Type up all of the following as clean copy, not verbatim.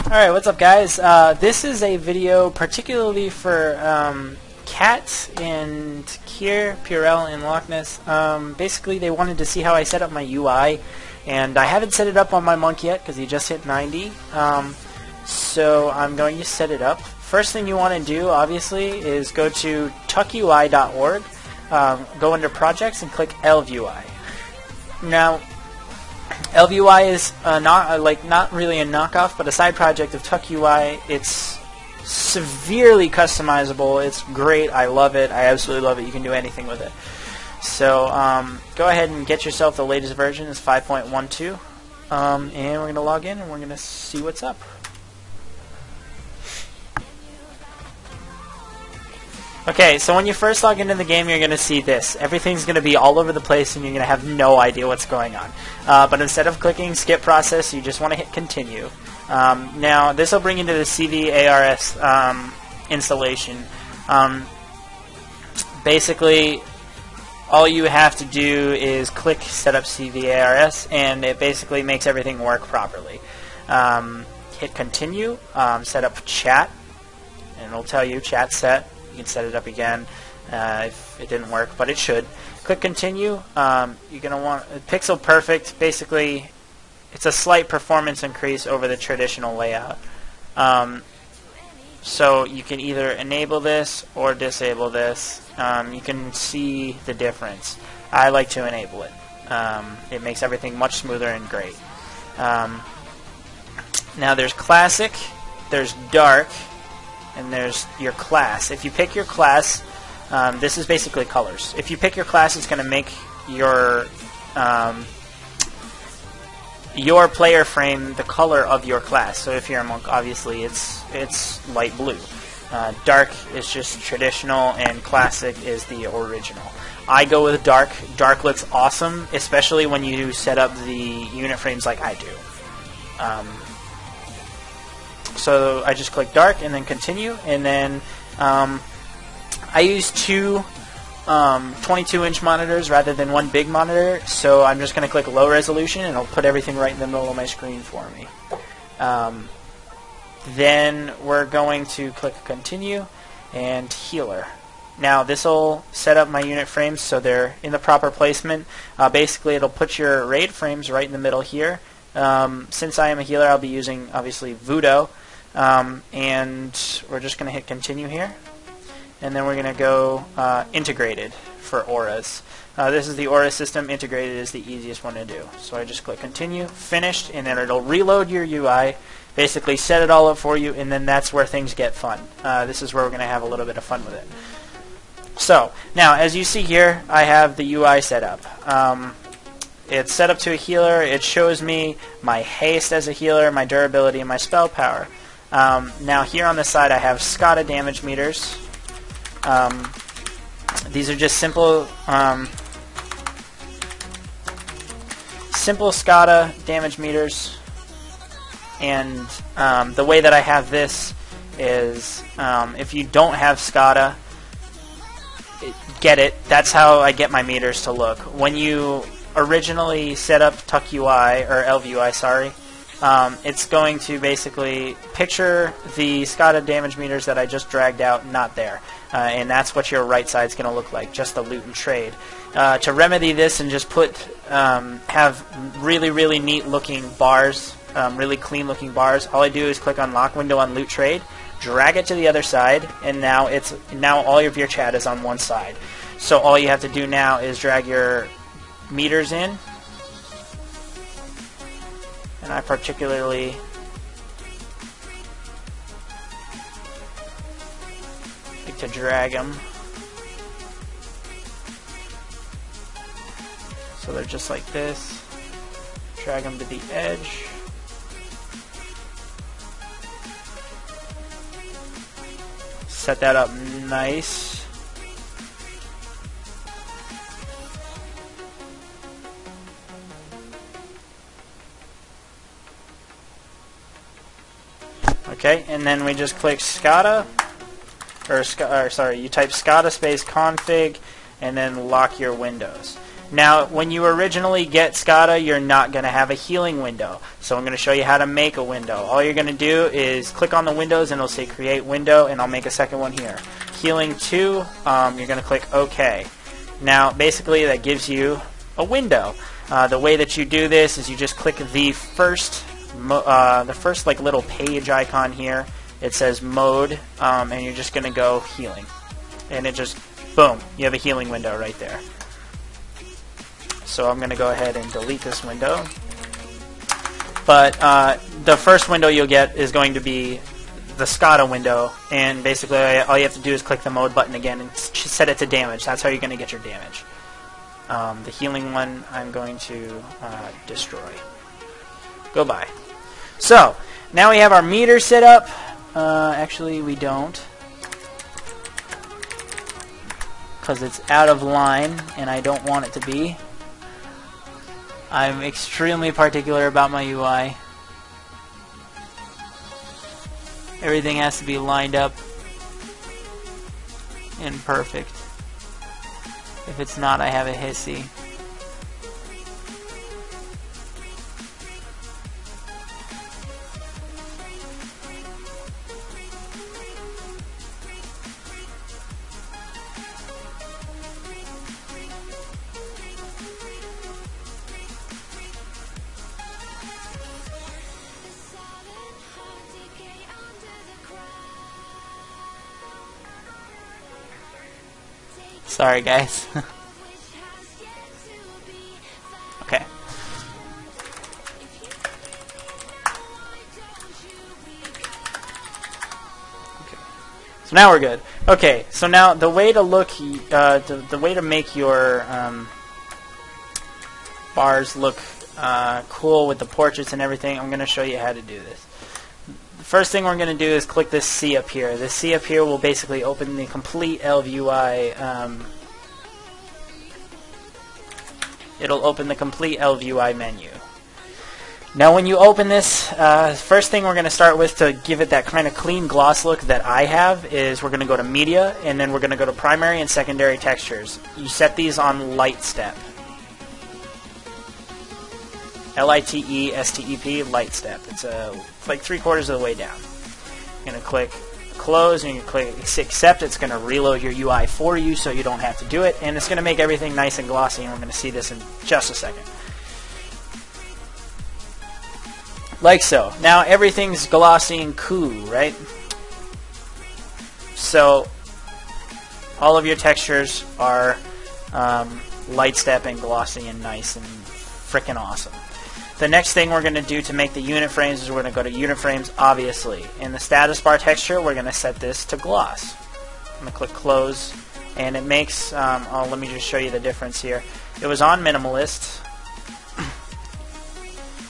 Alright, what's up guys? This is a video particularly for Kat and Kier, Purell, and Loch Ness. Basically they wanted to see how I set up my UI, and I haven't set it up on my monk yet because he just hit 90. So I'm going to set it up. First thing you want to do, obviously, is go to tuckui.org, go under projects and click ElvUI. Now, ElvUI is not really a knockoff, but a side project of TuckUI. It's severely customizable. It's great. I love it. I absolutely love it. You can do anything with it. So go ahead and get yourself the latest version. It's 5.12, and we're going to log in and we're going to see what's up. Okay, so when you first log into the game, you're going to see this. Everything's going to be all over the place, and you're going to have no idea what's going on. But instead of clicking skip process, you just want to hit continue. Now, this will bring you to the CVARS installation. Basically, all you have to do is click set up CVARS, and it basically makes everything work properly. Hit continue, set up chat, and it'll tell you chat set. You can set it up again if it didn't work, but it should. Click continue. You're going to want pixel perfect. Basically, it's a slight performance increase over the traditional layout. So you can either enable this or disable this. You can see the difference. I like to enable it. It makes everything much smoother and great. Now there's classic, there's dark, and there's your class. If you pick your class, this is basically colors. If you pick your class, it's going to make your player frame the color of your class. So if you're a monk, obviously it's light blue. Dark is just traditional, and classic is the original. I go with dark. Dark looks awesome, especially when you set up the unit frames like I do. So I just click dark and then continue, and then I use two 22-inch monitors rather than one big monitor, so I'm just going to click low resolution and it'll put everything right in the middle of my screen for me. Then we're going to click continue and healer. Now this will set up my unit frames so they're in the proper placement. Basically it'll put your raid frames right in the middle here. Since I am a healer, I'll be using obviously Voodoo. And we're just going to hit continue here, and then we're going to go integrated for auras. This is the aura system. Integrated is the easiest one to do. So I just click continue, finished, and then it'll reload your UI, basically set it all up for you, and then that's where things get fun. This is where we're going to have a little bit of fun with it. So now, as you see here, I have the UI set up. It's set up to a healer. It shows me my haste as a healer, my durability, and my spell power. Now here on the side I have SCADA damage meters. These are just simple SCADA damage meters, and the way that I have this is if you don't have SCADA, get it. That's how I get my meters to look. When you originally set up TuckUI, or ElvUI, sorry, it's going to basically picture the SCADA damage meters that I just dragged out, not there. And that's what your right side's going to look like, just the loot and trade. To remedy this and just have really, really neat looking bars, really clean looking bars, all I do is click on lock window on loot trade, drag it to the other side, and now all of your chat is on one side. So all you have to do now is drag your meters in. And I particularly like to drag them so they're just like this. Drag them to the edge. Set that up nice. Okay, and then we just click SCADA, you type SCADA space config, and then lock your windows. Now, when you originally get SCADA, you're not going to have a healing window. So I'm going to show you how to make a window. All you're going to do is click on the windows, and it'll say Create Window, and I'll make a second one here. Healing 2, you're going to click OK. Now, basically, that gives you a window. The way that you do this is you just click the first like little page icon here. It says Mode, and you're just going to go Healing. And it just, boom, you have a healing window right there. So I'm going to go ahead and delete this window. But the first window you'll get is going to be the SCADA window, and basically all you have to do is click the mode button again and set it to damage. That's how you're going to get your damage. The healing one I'm going to destroy. Goodbye. So, now we have our meter set up. Actually, we don't, because it's out of line, and I don't want it to be. I'm extremely particular about my UI. Everything has to be lined up and perfect. If it's not, I have a hissy. Sorry, guys. Okay. So now we're good. Okay, so now the way to look, the way to make your bars look cool with the portraits and everything, I'm going to show you how to do this. The first thing we're going to do is click this C up here. This C up here will basically open the complete LVUI. It'll open the complete LVUI menu. Now when you open this, first thing we're going to start with to give it that kind of clean gloss look that I have is we're going to go to Media, and then we're going to go to Primary and Secondary Textures. You set these on Light Step. LITESTEP, Light Step. It's like 3/4 of the way down. You're going to click Close, and you click Accept. It's going to reload your UI for you so you don't have to do it, and it's going to make everything nice and glossy, and we're going to see this in just a second. Like so. Now everything's glossy and cool, right? So all of your textures are light step and glossy and nice and freaking awesome. The next thing we're going to do to make the unit frames is we're going to go to unit frames, obviously. In the status bar texture, we're going to set this to gloss. I'm going to click close, and it makes, let me just show you the difference here. It was on minimalist.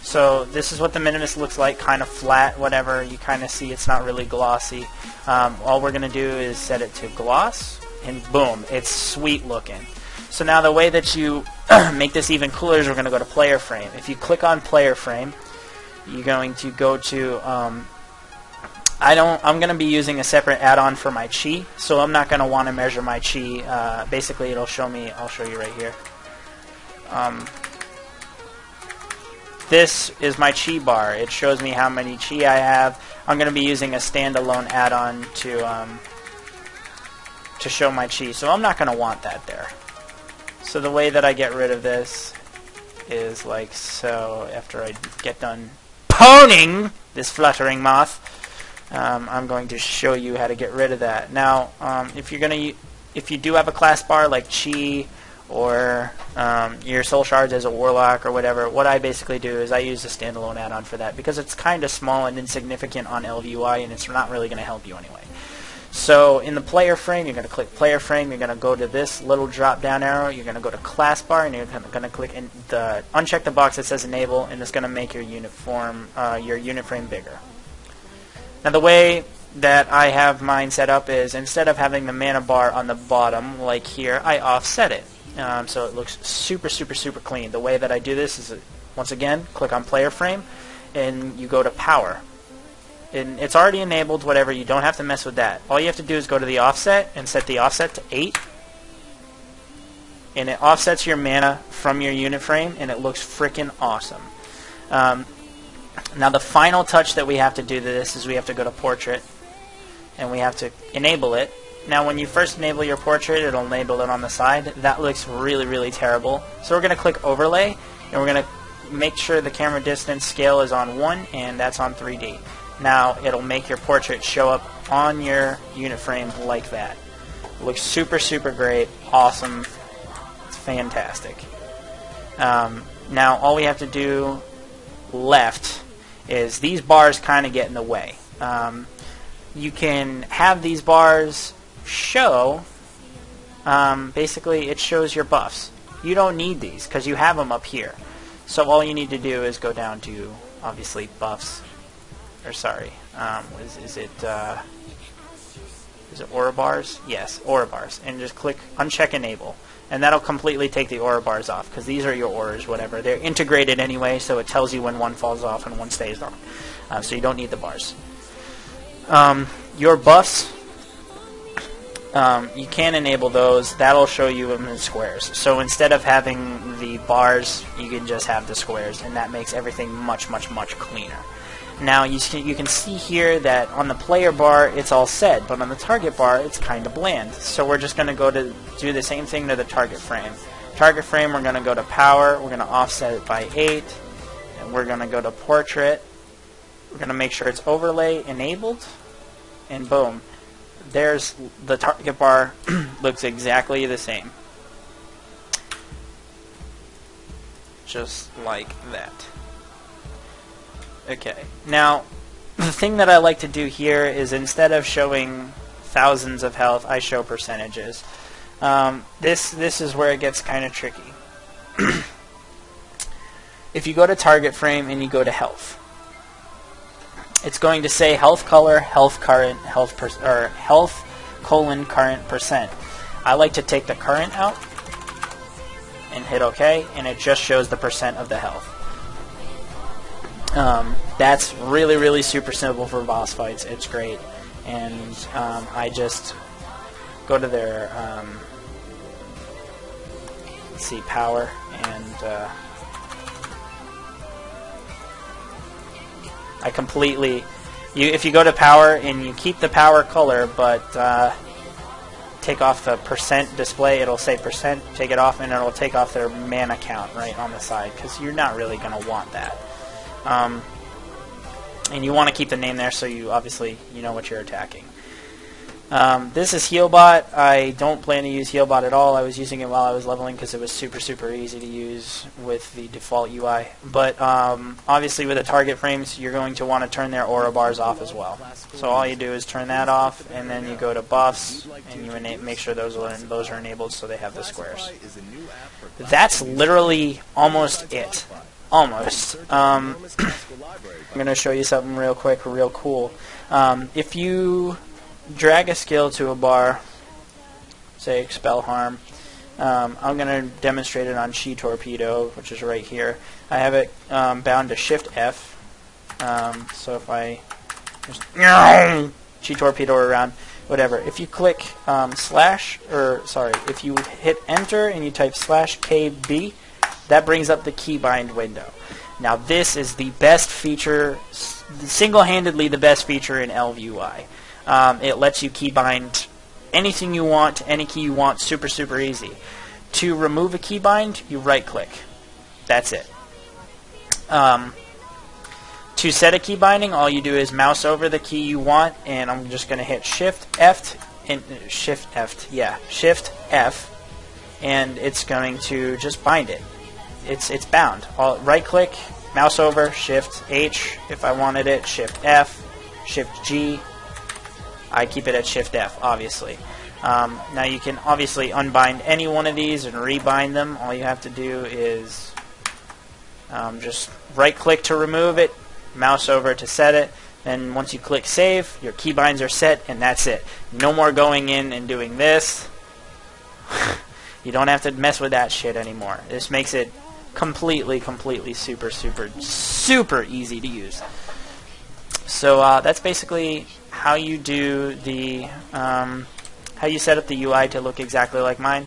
So this is what the minimalist looks like, kind of flat, whatever. You kind of see it's not really glossy. All we're going to do is set it to gloss, and boom, it's sweet looking. So now the way that you make this even cooler is we're going to go to player frame. If you click on player frame, you're going to go to, I'm going to be using a separate add-on for my chi, so I'm not going to want to measure my chi. Basically it'll show me, I'll show you right here. This is my chi bar. It shows me how many chi I have. I'm going to be using a standalone add-on to show my chi, so I'm not going to want that there. So the way that I get rid of this is like so. After I get done poning this fluttering moth, I'm going to show you how to get rid of that. Now, if you do have a class bar like chi or your soul shards as a warlock or whatever, what I basically do is I use a standalone add-on for that because it's kind of small and insignificant on LVUI, and it's not really going to help you anyway. So in the player frame, you're going to click player frame. You're going to go to this little drop down arrow. You're going to go to class bar, and you're going to click in uncheck the box that says enable, and it's going to make your unit frame bigger. Now the way that I have mine set up is instead of having the mana bar on the bottom like here, I offset it. So it looks super, super, super clean. The way that I do this is, once again, click on player frame, and you go to power. And it's already enabled, whatever. You don't have to mess with that. All you have to do is go to the offset and set the offset to 8. and it offsets your mana from your unit frame, and it looks freaking awesome. Now the final touch that we have to do to this is we have to go to Portrait, and we have to enable it. Now when you first enable your portrait, it'll enable it on the side. That looks really, really terrible. So we're going to click Overlay, and we're going to make sure the camera distance scale is on 1, and that's on 3D. Now it'll make your portrait show up on your unit frame like that. It looks super, super great, awesome, it's fantastic. Now all we have to do left is these bars kind of get in the way. You can have these bars show, basically it shows your buffs. You don't need these because you have them up here. So all you need to do is go down to, obviously, buffs, or sorry, is it aura bars? Yes, aura bars, and just click uncheck enable, and that'll completely take the aura bars off because these are your auras, whatever. They're integrated anyway, so it tells you when one falls off and one stays on. So you don't need the bars. Your buffs, you can enable those. That'll show you them in squares. So instead of having the bars, you can just have the squares, and that makes everything much, much, much cleaner. Now you can see here that on the player bar it's all set, but on the target bar it's kind of bland. So we're just going to go to do the same thing to the target frame. Target frame, we're going to go to power, we're going to offset it by 8, and we're going to go to portrait. We're going to make sure it's overlay enabled, and boom. There's the target bar. Looks exactly the same. Just like that. Okay. Now, the thing that I like to do here is instead of showing thousands of health, I show percentages. This is where it gets kind of tricky. If you go to target frame and you go to health, it's going to say health color, health current, health colon current percent. I like to take the current out and hit OK, and it just shows the percent of the health. That's really, really super simple for boss fights. It's great, and I just go to their let's see, power, and I completely, if you go to power and you keep the power color, but take off the percent display, it'll say percent, take it off, and it'll take off their mana count right on the side, because you're not really going to want that. And you want to keep the name there so you obviously you know what you're attacking. This is Healbot. I don't plan to use Healbot at all. I was using it while I was leveling because it was super, super easy to use with the default UI. But obviously with the target frames, you're going to want to turn their aura bars off as well. So all you do is turn that off, and then you go to buffs, and you make sure those are enabled so they have the squares. That's literally almost it. Almost. I'm going to show you something real quick, real cool. If you drag a skill to a bar, say Expel Harm, I'm going to demonstrate it on Chi Torpedo, which is right here. I have it bound to Shift F, so if I just Chi Torpedo around, whatever. If you click if you hit Enter and you type /KB, that brings up the keybind window. Now this is the best feature, single-handedly the best feature in ElvUI. It lets you keybind anything you want to any key you want, super, super easy. To remove a keybind, you right-click. That's it. To set a keybinding, all you do is mouse over the key you want, and I'm just going to hit Shift F, and it's going to just bind it. It's bound. Right-click, mouse over, Shift H if I wanted it, Shift F, Shift G. I keep it at Shift F, obviously. Now you can obviously unbind any one of these and rebind them. All you have to do is just right-click to remove it, mouse over to set it, and once you click Save, your keybinds are set, and that's it. No more going in and doing this. You don't have to mess with that shit anymore. This makes it completely super, super, super easy to use. So that's basically how you do the how you set up the UI to look exactly like mine.